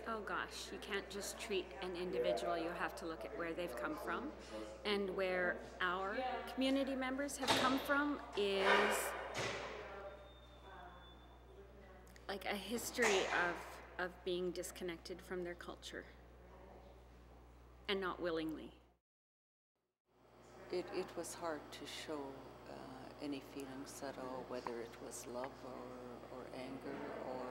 Oh gosh, you can't just treat an individual, you have to look at where they've come from. And where our community members have come from is like a history of being disconnected from their culture, and not willingly. It was hard to show any feelings at all, whether it was love or anger, or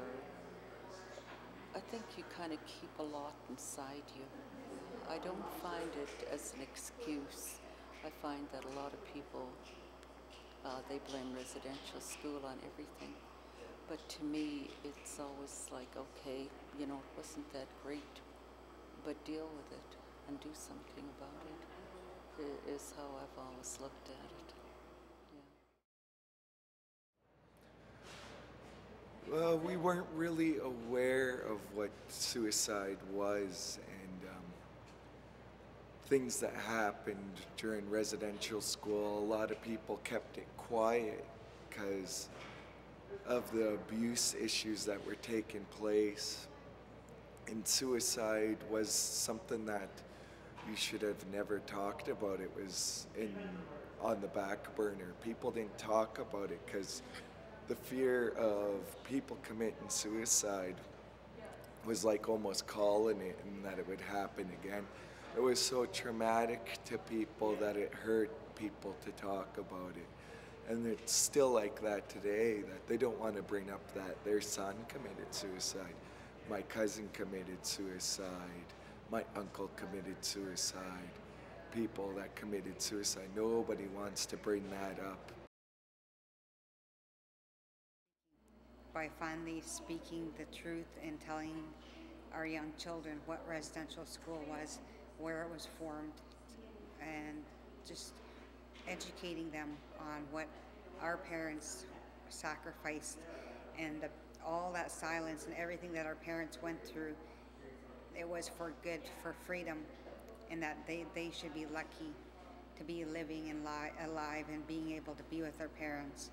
I think you kind of keep a lot inside you. I don't find it as an excuse. I find that a lot of people, they blame residential school on everything. But to me, it's always like, okay, you know, it wasn't that great, but deal with it and do something about it, is how I've always looked at it. Yeah. Well, we weren't really aware of what suicide was, and things that happened during residential school. A lot of people kept it quiet because of the abuse issues that were taking place. And suicide was something that you should have never talked about. It was on the back burner. People didn't talk about it because the fear of people committing suicide was like almost calling it, and that it would happen again. It was so traumatic to people that it hurt people to talk about it. And it's still like that today, that they don't want to bring up that their son committed suicide. My cousin committed suicide. My uncle committed suicide. People that committed suicide. Nobody wants to bring that up. By finally speaking the truth and telling our young children what residential school was, where it was formed, and just educating them on what our parents sacrificed, and all that silence and everything that our parents went through, it was for good, for freedom, and that they should be lucky to be living and alive and being able to be with their parents.